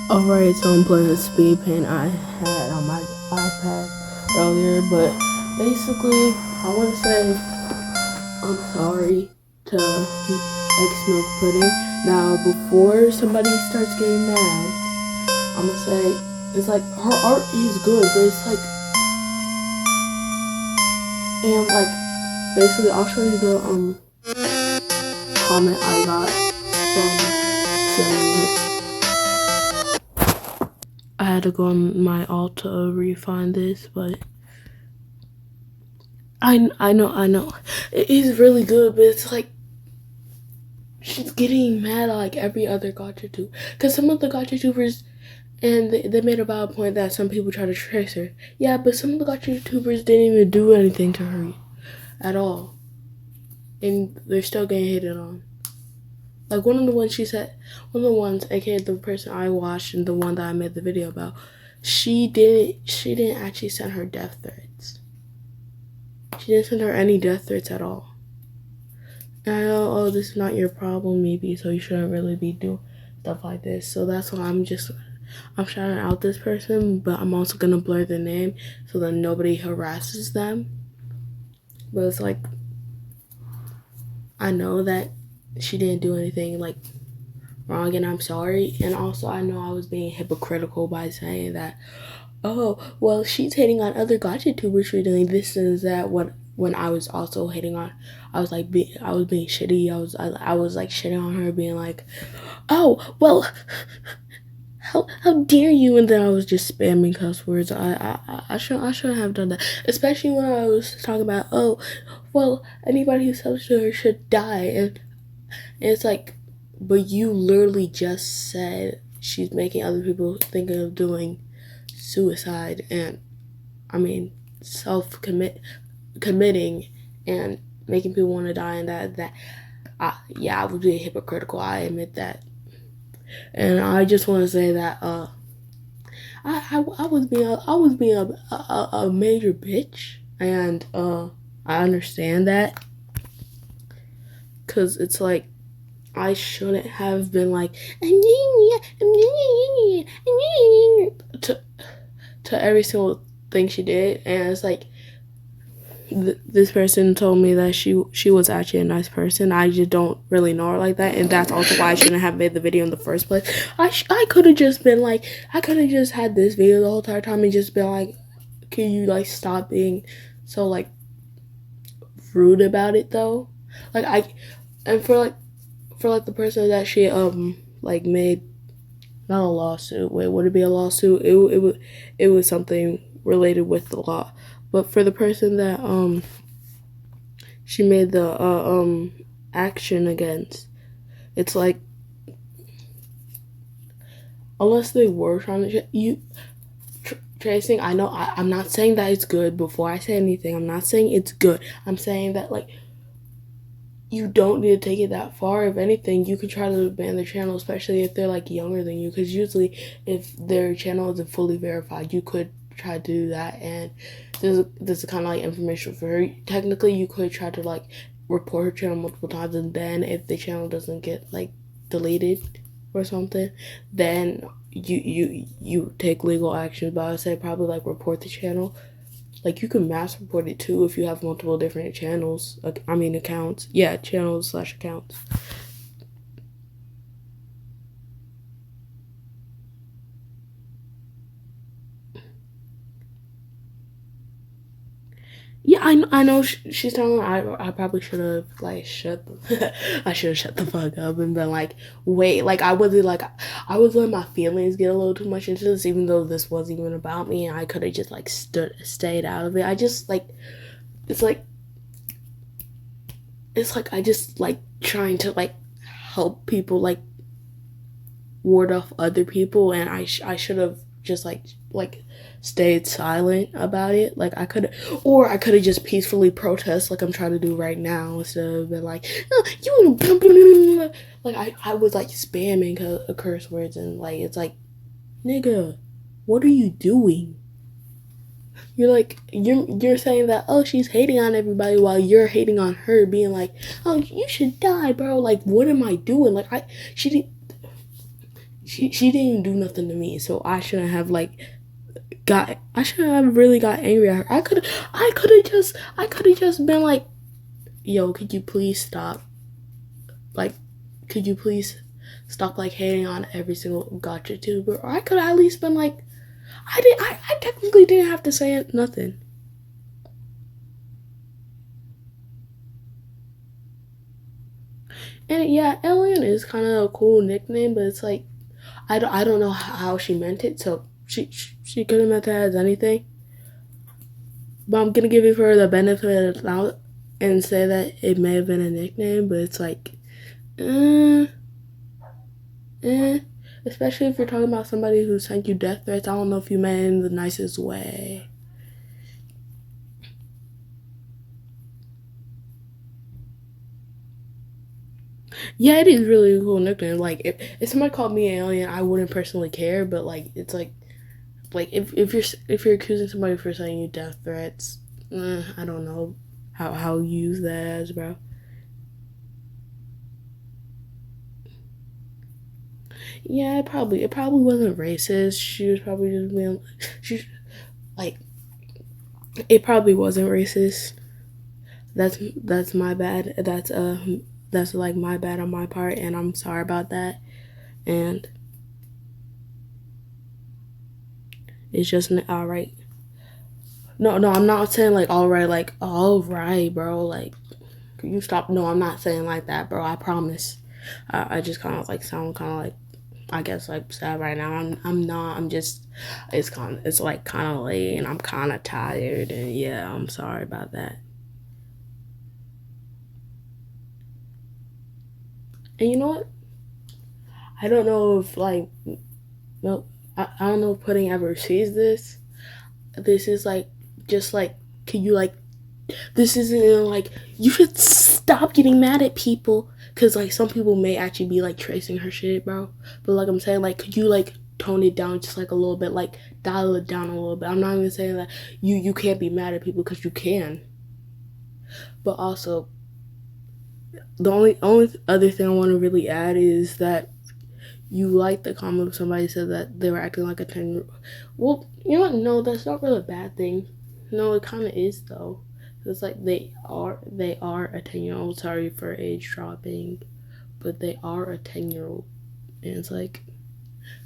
Alright, so I'm playing the speed paint I had on my iPad earlier, but basically, I want to say I'm sorry to X Milk Pudding. Now, before somebody starts getting mad, I'm gonna say it's like her art is good, but it's like, and like basically, I'll show you the comment I got from saying it. I had to go on my alt to refine this, but I know. It is really good, but it's like she's getting mad at like every other gacha tube. Because some of the gacha tubers, and they made about a point that some people try to trace her. Yeah, but some of the gacha tubers didn't even do anything to her at all. And they're still getting hated on. Like one of the ones, aka the person I watched and the one that I made the video about, she didn't actually send her death threats. She didn't send her any death threats at all. And I know, oh, this is not your problem, maybe, so you shouldn't really be doing stuff like this. So that's why I'm shouting out this person, but I'm also gonna blur the name so that nobody harasses them. But it's like, I know that she didn't do anything like wrong, and I'm sorry. And also, I know I was being hypocritical by saying that, oh, well, she's hating on other gacha tubers for doing this and that. When I was also hating on, I was being shitty. I was like shitting on her, being like, oh, well, how dare you? And then I was just spamming cuss words. I shouldn't have done that, especially when I was talking about, oh, well, anybody who sells to her should die, and it's like, but you literally just said she's making other people thinking of doing suicide, and I mean committing and making people want to die, and yeah, I was being hypocritical. I admit that, and I just want to say that I was being a major bitch, and I understand that, cause it's like I shouldn't have been like to every single thing she did, and it's like this person told me that she was actually a nice person. I just don't really know her like that, and that's also why I shouldn't have made the video in the first place. I could have just been like, I could have just had this video the whole entire time and just been like, can you like stop being so like rude about it though? Like and for the person that she like made, not a lawsuit. Wait, would it be a lawsuit? It was something related with the law. But for the person that she made the action against, it's like, unless they were trying to tracing. I know I'm not saying that it's good. Before I say anything, I'm not saying it's good. I'm saying that like, you don't need to take it that far. If anything, you can try to ban their channel, especially if they're like younger than you, because usually if their channel isn't fully verified, you could try to do that. And this is kind of like information for her. Technically, you could try to like report her channel multiple times, and then if the channel doesn't get like deleted or something, then you take legal actions. But I would say probably like report the channel. Like, you can mass report it too if you have multiple different channels. Accounts. Yeah, channels/accounts. Yeah, I know she's telling me I probably should have like I should have shut the fuck up and been like, wait, like I was letting my feelings get a little too much into this, even though this wasn't even about me, and I could have just like stayed out of it. I just like, it's like I just like trying to like help people, like ward off other people, and I should have just like stayed silent about it. Like I could have just peacefully protest like I'm trying to do right now, instead of been like, oh, you like I was like spamming curse words, and like it's like, nigga, what are you doing? You're like, you're saying that, oh, she's hating on everybody while you're hating on her, being like, oh, you should die, bro. Like, what am I doing? Like, she didn't. she didn't even do nothing to me, so I shouldn't have I shouldn't have really got angry at her. I could have just been like, yo, could you please stop? Like, could you please stop like hating on every single gotcha tuber? Or I could have at least been like, I technically didn't have to say nothing. And yeah, Alien is kind of a cool nickname, but it's like I don't know how she meant it, so she could have meant that as anything. But I'm gonna give her the benefit of the doubt and say that it may have been a nickname, but it's like, eh, especially if you're talking about somebody who sent you death threats. I don't know if you meant it in the nicest way. Yeah, it is really a cool nickname. Like if somebody called me an alien, I wouldn't personally care, but like it's like if you're accusing somebody for sending you death threats, I don't know how you use that as, bro. Yeah, it probably wasn't racist. She was probably just being she like it probably wasn't racist. That's my bad. That's like my bad on my part, and I'm sorry about that. And it's just all right. No, I'm not saying like all right, like all right, bro. Like, can you stop? No, I'm not saying like that, bro. I promise. I just kind of like sound kind of like I guess like sad right now. I'm not. I'm just. It's like kind of late, and I'm kind of tired, and yeah, I'm sorry about that. And you know what? I don't know if like no, I don't know if Pudding ever sees this. This is like just like can you like this isn't like you should stop getting mad at people because like some people may actually be like tracing her shit, bro. But like I'm saying, like could you like tone it down just like a little bit, like dial it down a little bit. I'm not even saying that you can't be mad at people because you can, but also the only other thing I want to really add is that you like the comment of somebody said that they were acting like a 10-year-old. Well, you know what? No, that's not really a bad thing. No, it kind of is though. It's like they are a 10-year-old. Sorry for age dropping, but they are a 10-year-old, and it's like,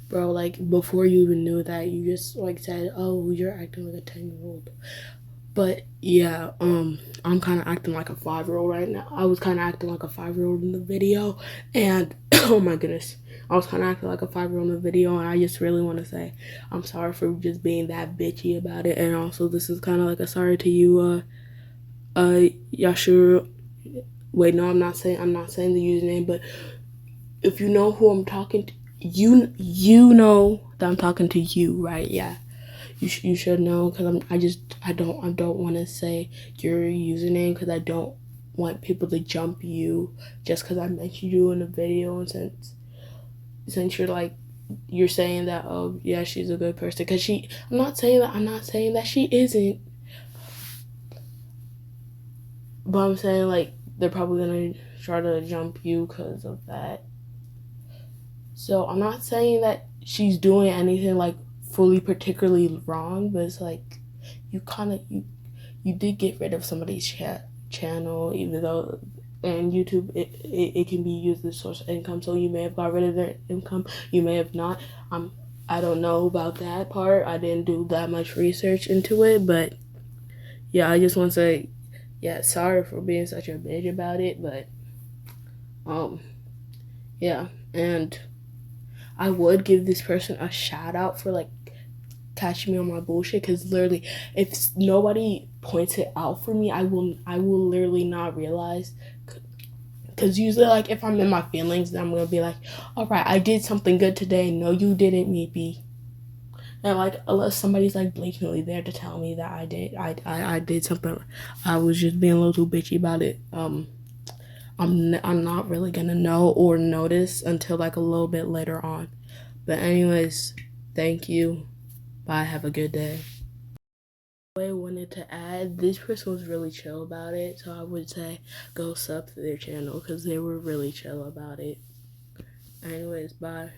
bro, like before you even knew that, you just like said, oh, you're acting like a 10-year-old. But yeah, I'm kind of acting like a 5-year-old right now. I was kind of acting like a 5-year-old in the video, and oh my goodness, I was kind of acting like a 5-year-old in the video, and I just really want to say I'm sorry for just being that bitchy about it, and also this is kind of like a sorry to you, Yashuru. Wait, no, I'm not saying the username, but if you know who I'm talking to, you know that I'm talking to you, right? Yeah. You should know because I don't want to say your username because I don't want people to jump you just because I mentioned you in a video, and since you're like you're saying that, oh yeah, she's a good person because I'm not saying that she isn't, but I'm saying like they're probably gonna try to jump you because of that. So I'm not saying that she's doing anything like fully particularly wrong, but it's like you kind of you did get rid of somebody's channel, even though and YouTube it can be used as a source of income. So you may have got rid of their income, you may have not. I don't know about that part. I didn't do that much research into it, but yeah, I just want to say, yeah, sorry for being such a bitch about it, but um, yeah, and I would give this person a shout out for like catching me on my bullshit because literally if nobody points it out for me, I will literally not realize because usually like if I'm in my feelings then I'm gonna be like, all right, I did something good today. No, you didn't, maybe. And like unless somebody's like blatantly there to tell me that I did something, I was just being a little too bitchy about it. I'm not really gonna know or notice until like a little bit later on. But anyways, thank you. Bye. Have a good day. I wanted to add, this person was really chill about it, so I would say go sub to their channel because they were really chill about it. Anyways, bye.